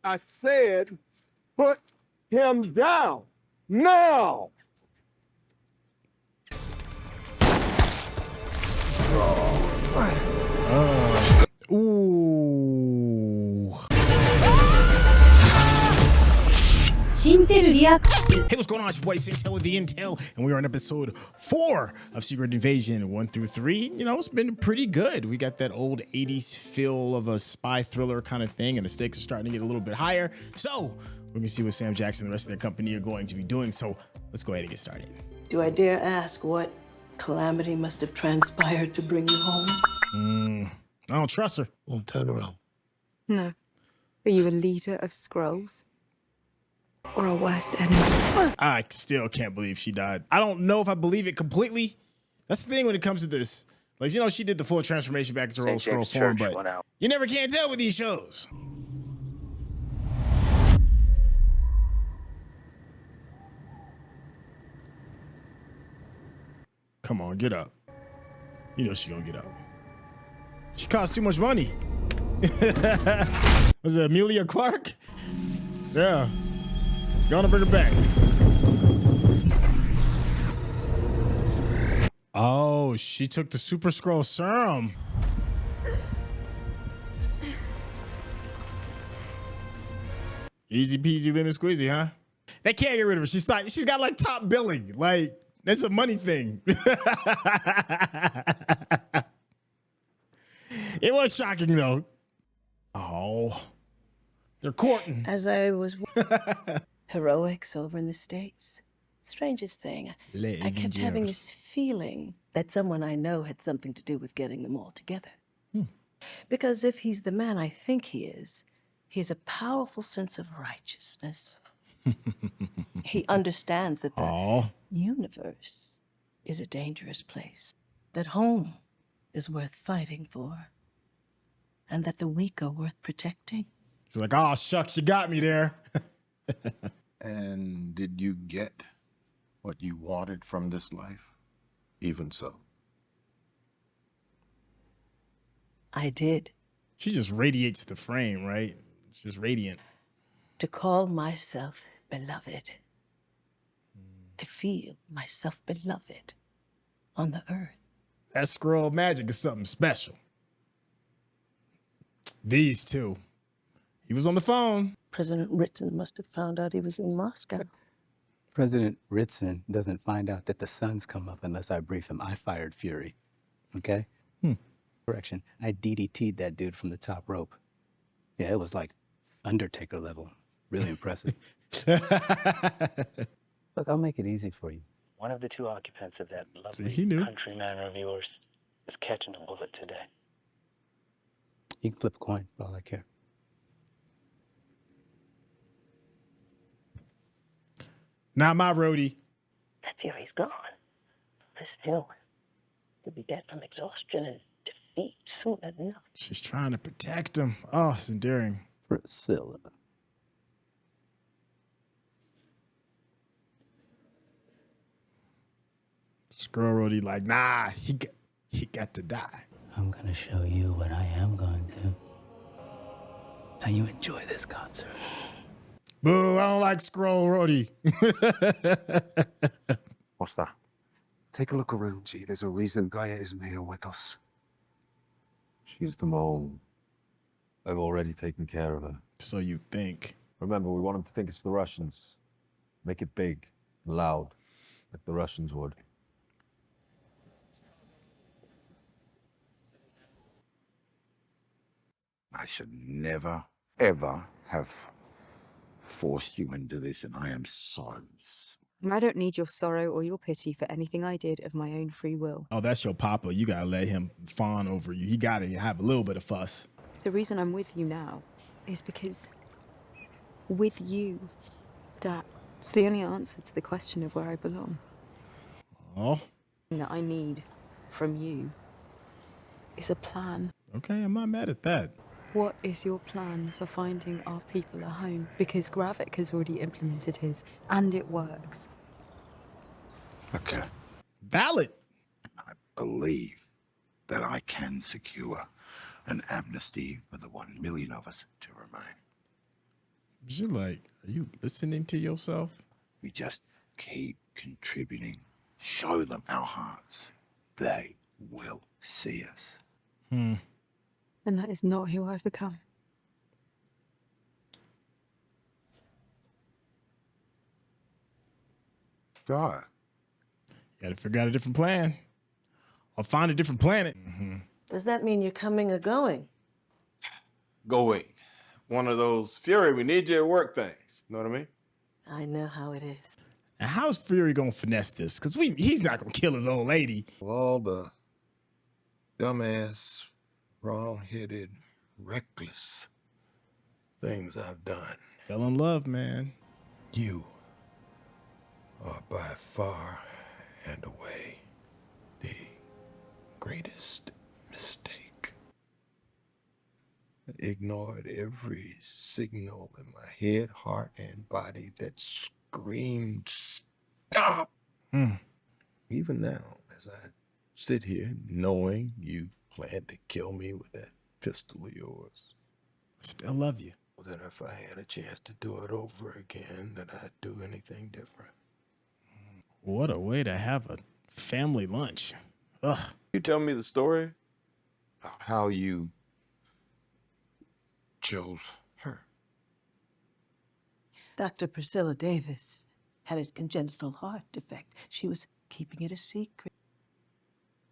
I said, put him down. Now! Ooh. Hey, what's going on? It's your boy Sintel with the Intel, and we are on episode 4 of Secret Invasion 1 through 3. You know, it's been pretty good. We got that old 80s feel of a spy thriller kind of thing, and the stakes are starting to get a little bit higher. So, we can see what Sam Jackson and the rest of their company are going to be doing. So, let's go ahead and get started. Do I dare ask what calamity must have transpired to bring you home? I don't trust her. Well, turn around. No. Are you a leader of Skrulls? Or a worst enemy? I still can't believe she died. I don't know if I believe it completely. That's the thing when it comes to this. Like, you know, she did the full transformation back into her old Skrull form, but you never can tell with these shows. Come on, get up. You know she gonna get up. She costs too much money. Was it Amelia Clark? Yeah. Gonna bring her back. Oh, she took the Super Skrull serum. Easy peasy lemon squeezy, huh? They can't get rid of her. She's got like top billing. Like, that's a money thing. It was shocking though. Oh, they're courting. As I was heroics over in the States, strangest thing, I kept having this feeling that someone I know had something to do with getting them all together. Because if he's the man I think he has a powerful sense of righteousness. He understands that the universe is a dangerous place, that home is worth fighting for, and that the weak are worth protecting. He's like, oh, shucks, you got me there. And did you get what you wanted from this life? Even so. I did. She just radiates the frame, right? She's just radiant. To call myself beloved. To feel myself beloved on the earth. That Skrull magic is something special. These two. He was on the phone. President Ritson must have found out he was in Moscow. President Ritson doesn't find out that the sun's come up unless I brief him. I fired Fury, okay? Correction, I DDT'd that dude from the top rope. Yeah, it was like Undertaker level. Really impressive. Look, I'll make it easy for you. One of the two occupants of that lovely country manor of yours is catching a bullet today. You can flip a coin for all I care. Not my roadie. That Fury's gone. This hill could be dead from exhaustion and defeat soon enough. She's trying to protect him. Oh, it's endearing. Priscilla. Skrull roadie like, nah, he got to die. I'm gonna show you what I am going to. Now you enjoy this concert. Boo, I don't like Skrull roadie. What's that? Take a look around, G. There's a reason Gaia isn't here with us. She's the mole. I've already taken care of her. So you think. Remember, we want him to think it's the Russians. Make it big, loud, like the Russians would. I should never, ever have forced you into this, and I am sorry. I don't need your sorrow or your pity for anything I did of my own free will. Oh, that's your papa. You gotta let him fawn over you. He gotta have a little bit of fuss. The reason I'm with you now is because with you, that's the only answer to the question of where I belong. Oh. That I need from you is a plan. Okay, I'm not mad at that. What is your plan for finding our people a home? Because Gravik has already implemented his, and it works. Okay. Valid. I believe that I can secure an amnesty for the 1 million of us to remain. She's like, are you listening to yourself? We just keep contributing. Show them our hearts. They will see us. And that is not who I've become. God. You gotta figure out a different plan. Or find a different planet. Does that mean you're coming or going? Going. One of those Fury, we need you at work things. You know what I mean? I know how it is. Now, how's Fury gonna finesse this? Because he's not gonna kill his old lady. All the dumbass, wrong-headed, reckless things I've done. Fell in love, man. You are by far and away the greatest mistake. I ignored every signal in my head, heart, and body that screamed, stop! Even now, as I sit here knowing you plan to kill me with that pistol of yours. I still love you. That if I had a chance to do it over again, that I'd do anything different. What a way to have a family lunch. Ugh. You tell me the story About how you chose her. Dr. Priscilla Davis had a congenital heart defect. She was keeping it a secret.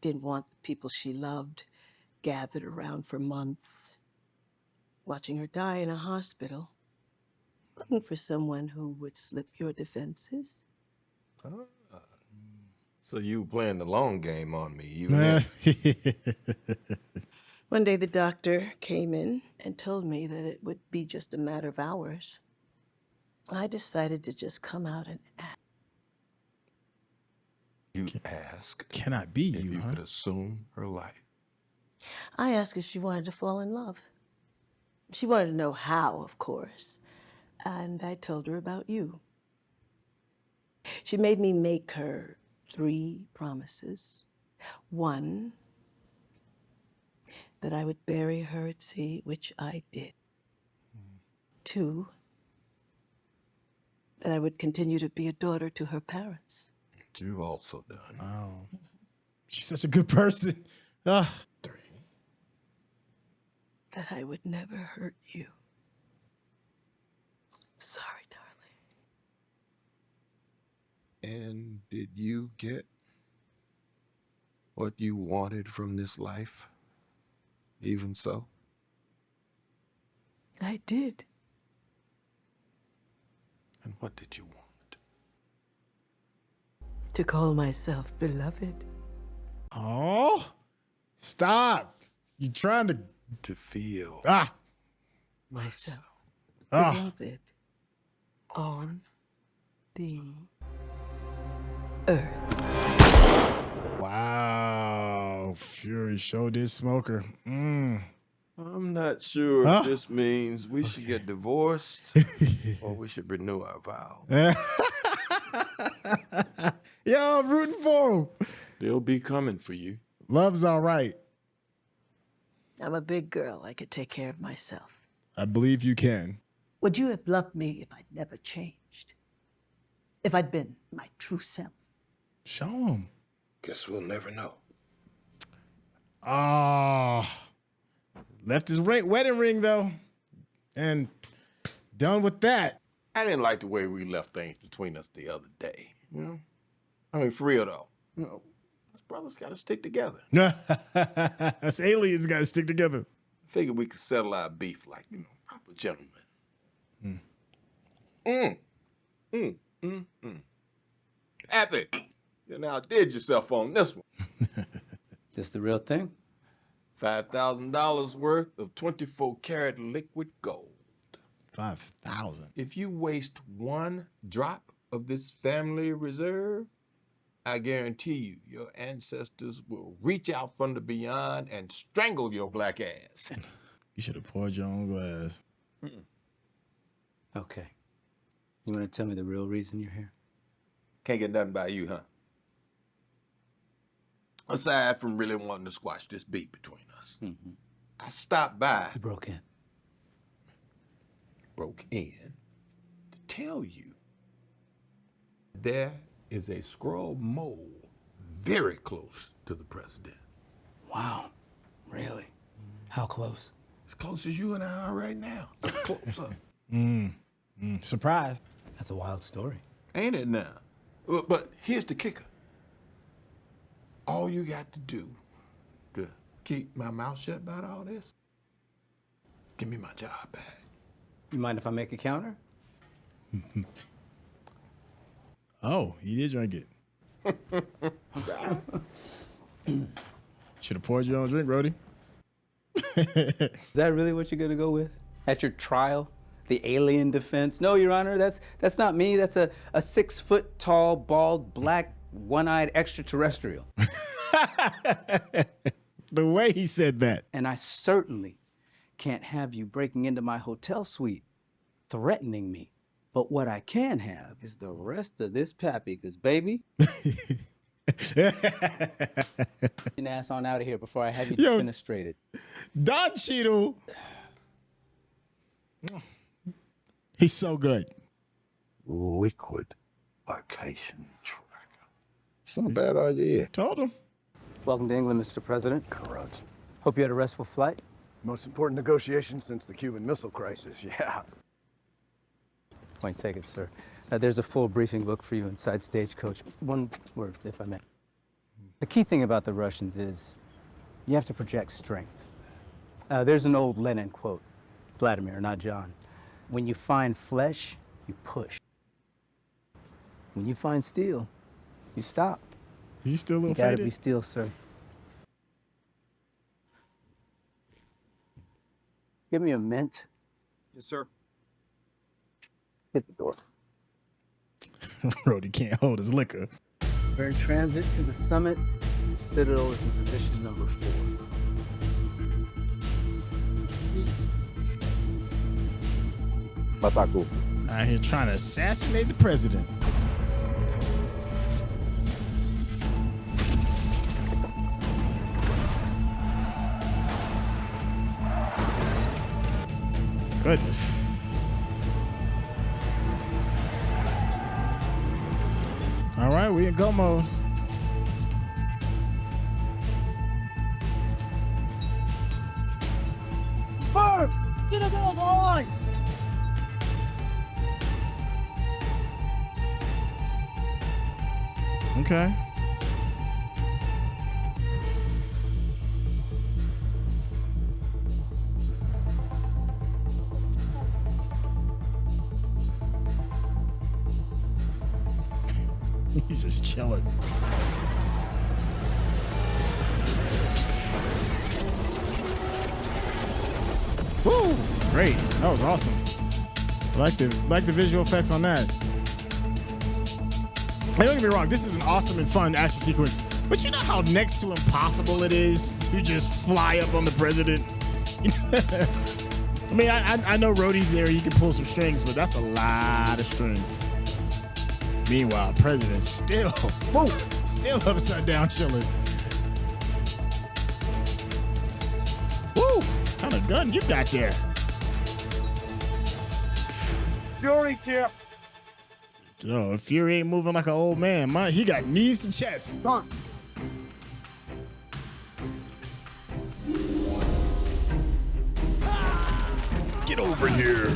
Didn't want the people she loved gathered around for months, watching her die in a hospital, looking for someone who would slip your defenses. So you playing the long game on me, you One day the doctor came in and told me that it would be just a matter of hours. I decided to just come out and ask. You asked Cannot be if you, you huh? could assume her life. I asked if she wanted to fall in love. She wanted to know how, of course. And I told her about you. She made me make her 3 promises. 1, that I would bury her at sea, which I did. 2, that I would continue to be a daughter to her parents. Which you've also done. Wow. She's such a good person. Ugh. 3. That I would never hurt you. Sorry, darling. And did you get what you wanted from this life? Even so? I did. And what did you want? To call myself beloved. Oh, stop. You trying to... To feel Myself. Ah. Beloved. On the earth. Wow. Fury showed this smoker. I'm not sure Huh? if this means we should get divorced. or we should renew our vow. Yo, I'm rooting for him. They'll be coming for you. Love's all right. I'm a big girl. I could take care of myself. I believe you can. Would you have loved me if I'd never changed? If I'd been my true self? Show him. Guess we'll never know. Ah. Left his wedding ring, though. And done with that. I didn't like the way we left things between us the other day. You know? I mean, for real though. You know, us brothers gotta stick together. Us aliens gotta stick together. Figured we could settle our beef like, you know, proper gentlemen. Happy. You now did yourself on this one. This the real thing? $5,000 worth of 24-karat liquid gold. 5,000. If you waste 1 drop of this family reserve, I guarantee you, your ancestors will reach out from the beyond and strangle your black ass. You should have poured your own glass. Okay. You want to tell me the real reason you're here? Can't get nothing by you, huh? Aside from really wanting to squash this beef between us. I stopped by. You broke in. Broke in? tell you there is a scroll mole very close to the president. Wow, really? How close? As close as you and I are right now. Closer. Surprise. That's a wild story. Ain't it now? But here's the kicker. All you got to do to keep my mouth shut about all this, give me my job back. You mind if I make a counter? Oh, he did drink it. Should have poured your own drink, Rhodey. Is that really what you're gonna go with? At your trial? The alien defense? No, Your Honor, that's not me. That's a 6 foot tall, bald, black, one-eyed extraterrestrial. The way he said that. And I certainly can't have you breaking into my hotel suite, threatening me. But what I can have is the rest of this pappy, because baby, get your ass on out of here before I have you defenestrated. Don Cheadle. He's so good. Liquid location tracker. It's not a bad idea. Told him. Welcome to England, Mr. President. Corrupt. Hope you had a restful flight. Most important negotiation since the Cuban Missile Crisis, yeah. Point taken, sir. There's a full briefing book for you inside Stagecoach. One word, if I may. The key thing about the Russians is you have to project strength. There's an old Lenin quote, Vladimir, not John. When you find flesh, you push. When you find steel, you stop. Is he still a little You gotta faded? be steel, sir. Give me a mint. Yes, sir. Hit the door. Rhodey can't hold his liquor. We're in transit to the summit. Citadel is in position number 4. Bataku. Out here trying to assassinate the president. Goodness. All right, we in go mode. Firm! Citadel's on! Okay. He's just chilling. Woo! Great. That was awesome. Like the visual effects on that. Hey, don't get me wrong, this is an awesome and fun action sequence, but you know how next to impossible it is to just fly up on the president? I mean, I know Rhodey's there, you can pull some strings, but that's a lot of string. Meanwhile, president's still upside down chilling. Woo! What kind of gun you got there? Fury's here. Yo, if Fury ain't moving like an old man, he got knees to chest. Gone. Get over here.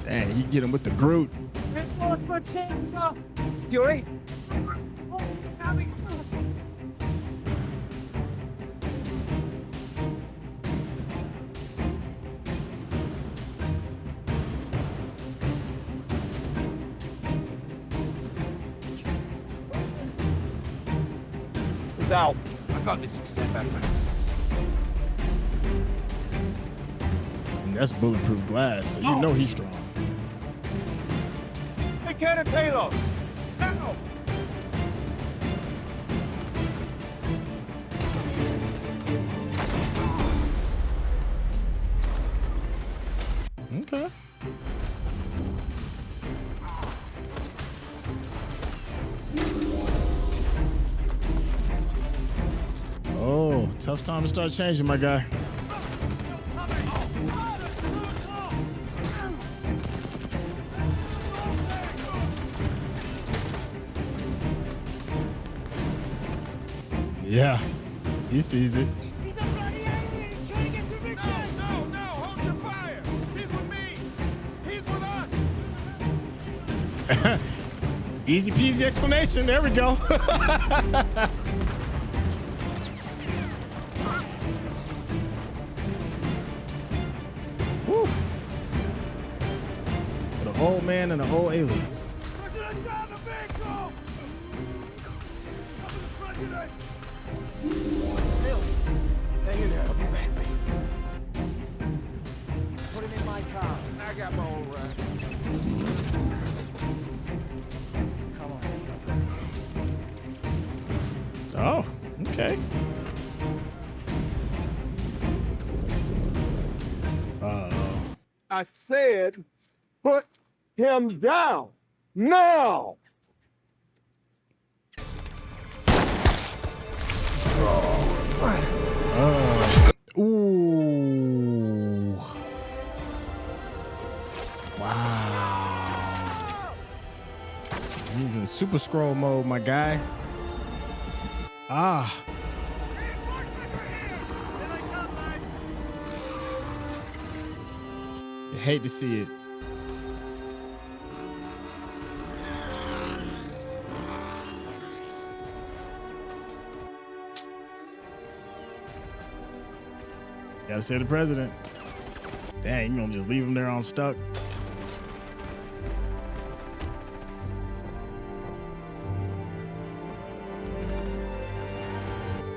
Dang, he get him with the Groot. What's my chainsaw? Fury. Oh, having some. Out. I got this. Stand back, man. And that's bulletproof glass, so you know he's strong. Hey, Cannon Taylor. Now. Okay. Oh, tough time to start changing, my guy. Yeah, he sees it. He's a bloody alien. He's trying to get to Richard. No, hold your fire. He's with me. He's with us. Easy peasy explanation. There we go. Woo. An old man and an old alien. President's out of the vehicle. President. Hang in there. I'll be back for you. Put him in my car. I got my own ride. Come on. Oh, okay. Uh-oh. I said, put him down now. Ooh. Wow. He's in super scroll mode, my guy. Ah. You hate to see it. Gotta say the president. Dang, you gonna just leave him there on stuck?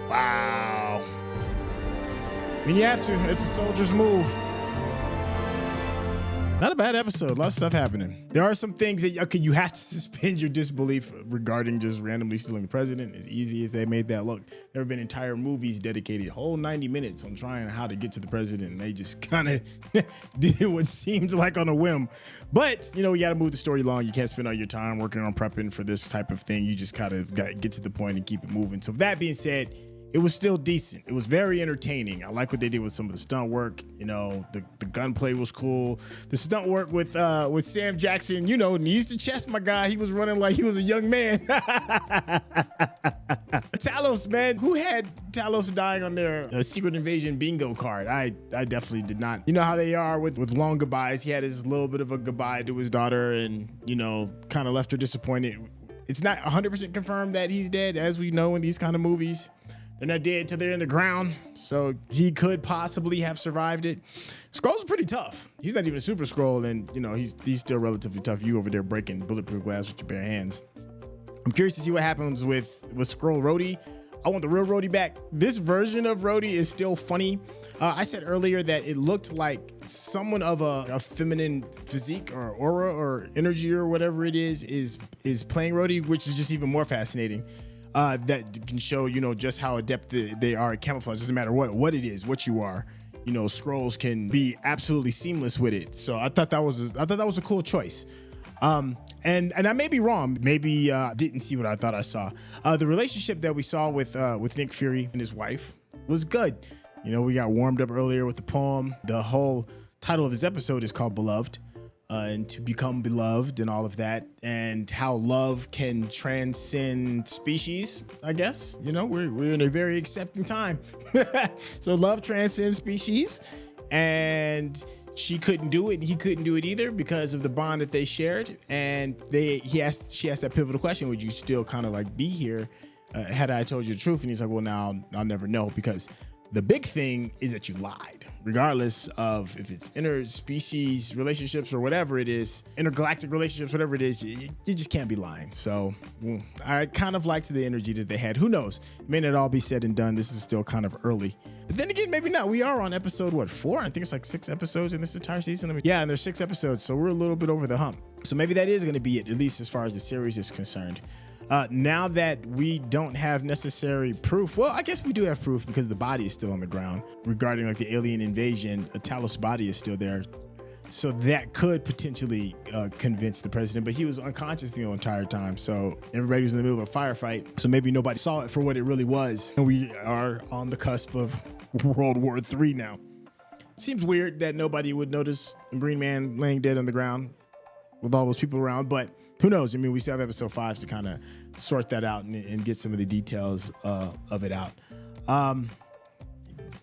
Wow. I mean, you have to. It's a soldier's move. Not a bad episode. A lot of stuff happening. There are some things that you have to suspend your disbelief regarding just randomly stealing the president. As easy as they made that look, there have been entire movies dedicated whole 90 minutes on trying how to get to the president. And they just kind of did what seemed like on a whim. But, you know, you got to move the story along. You can't spend all your time working on prepping for this type of thing. You just kind of got to get to the point and keep it moving. So that being said, it was still decent. It was very entertaining. I like what they did with some of the stunt work. You know, the gunplay was cool. The stunt work with Sam Jackson, you know, knees to chest, my guy. He was running like he was a young man. Talos, man. Who had Talos dying on their Secret Invasion bingo card? I definitely did not. You know how they are with long goodbyes. He had his little bit of a goodbye to his daughter and, you know, kind of left her disappointed. It's not 100% confirmed that he's dead, as we know in these kind of movies. They're not dead till they're in the ground, so he could possibly have survived it. Skrull's pretty tough. He's not even a super Skrull, and you know he's still relatively tough. You over there breaking bulletproof glass with your bare hands. I'm curious to see what happens with Skrull Rhodey. I want the real Rhodey back. This version of Rhodey is still funny. I said earlier that it looked like someone of a feminine physique or aura or energy or whatever it is playing Rhodey, which is just even more fascinating. That can show, you know, just how adept they are at camouflage. Doesn't matter what it is, what you are. You know, Skrulls can be absolutely seamless with it. So I thought that was a cool choice. And I may be wrong. Maybe didn't see what I thought I saw. The relationship that we saw with Nick Fury and his wife was good. You know, we got warmed up earlier with the poem. The whole title of this episode is called Beloved. And to become beloved and all of that, and how love can transcend species, I guess. You know, we're in a very accepting time. So love transcends species, and she couldn't do it and he couldn't do it either because of the bond that they shared. And she asked that pivotal question: would you still kind of like be here had I told you the truth? And he's like, well, now I'll never know, because the big thing is that you lied, regardless of if it's interspecies relationships or whatever it is, intergalactic relationships, whatever it is, you just can't be lying. So I kind of liked the energy that they had. Who knows? It may not all be said and done. This is still kind of early. But then again, maybe not. We are on episode, 4? I think it's like 6 episodes in this entire season. Yeah, and there's 6 episodes, so we're a little bit over the hump. So maybe that is going to be it, at least as far as the series is concerned. Now that we don't have necessary proof, well, I guess we do have proof because the body is still on the ground regarding like the alien invasion. Talos' body is still there. So that could potentially convince the president, but he was unconscious the entire time. So everybody was in the middle of a firefight. So maybe nobody saw it for what it really was. And we are on the cusp of World War III now. Seems weird that nobody would notice a green man laying dead on the ground with all those people around, but who knows? I mean, we still have episode 5 to kind of sort that out and get some of the details of it out.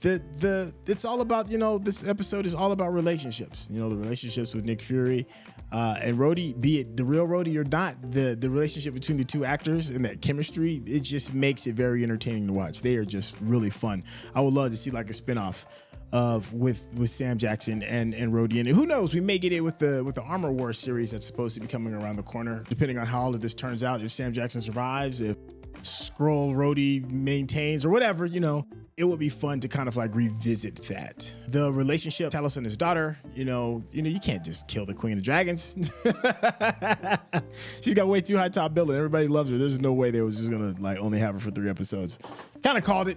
It's all about, this episode is all about relationships. The relationships with Nick Fury and Rhodey, be it the real Rhodey or not, the relationship between the two actors and that chemistry, it just makes it very entertaining to watch. They are just really fun. I would love to see like a spinoff of with Sam Jackson and Rhodey, and who knows, we may get it with the Armor Wars series that's supposed to be coming around the corner, depending on how all of this turns out. If Sam Jackson survives, if Skrull Rhodey maintains, or whatever, it would be fun to kind of like revisit that. The relationship, Talos and his daughter, you can't just kill the Queen of Dragons. She's got way too high top billing. Everybody loves her. There's no way they was just gonna like only have her for 3 episodes. Kind of called it.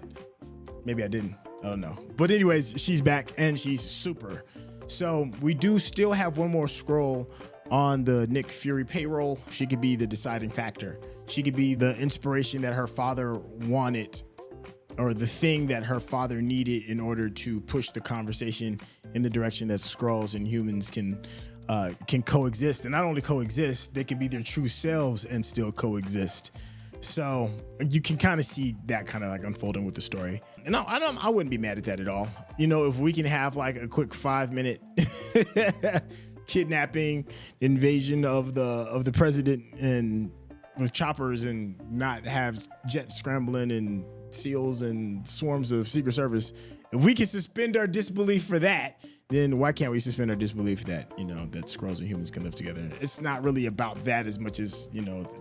Maybe I didn't. I don't know. But anyways, she's back and she's super. So we do still have one more Skrull on the Nick Fury payroll. She could be the deciding factor. She could be the inspiration that her father wanted, or the thing that her father needed in order to push the conversation in the direction that Skrulls and humans can coexist. And not only coexist, they can be their true selves and still coexist. So you can kind of see that kind of like unfolding with the story. And I wouldn't be mad at that at all. If we can have like a quick 5-minute kidnapping invasion of the president and with choppers, and not have jets scrambling and SEALs and swarms of Secret Service. If we can suspend our disbelief for that, then why can't we suspend our disbelief that, that Skrulls and humans can live together? It's not really about that as much as,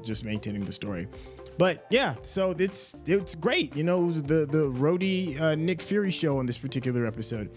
just maintaining the story. But yeah, so it's great. It was the Rhodey Nick Fury show on this particular episode.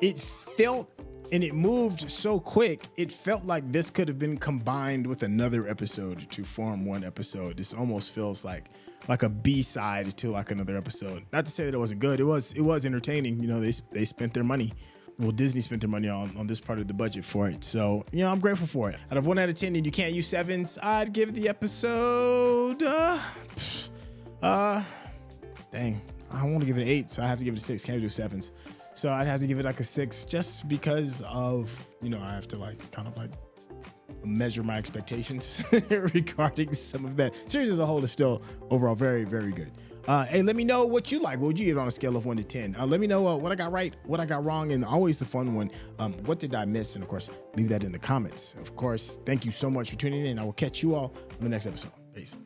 It felt, and it moved so quick, it felt like this could have been combined with another episode to form one episode. This almost feels like a B-side to like another episode. Not to say that it wasn't good. It was entertaining. They spent their money. Well, Disney spent their money on this part of the budget for it. So, I'm grateful for it. Out of 1 out of 10, and you can't use 7s, I'd give the episode, dang, I want to give it an 8, so I have to give it a 6. Can't do 7s. So I'd have to give it like a 6, just because of, I have to like kind of like measure my expectations regarding some of that. Series as a whole is still overall very, very good. Hey, let me know what you like. What would you give on a scale of 1 to 10? Let me know what I got right, what I got wrong, and always the fun one. What did I miss? And of course, leave that in the comments. Of course, thank you so much for tuning in. I will catch you all on the next episode. Peace.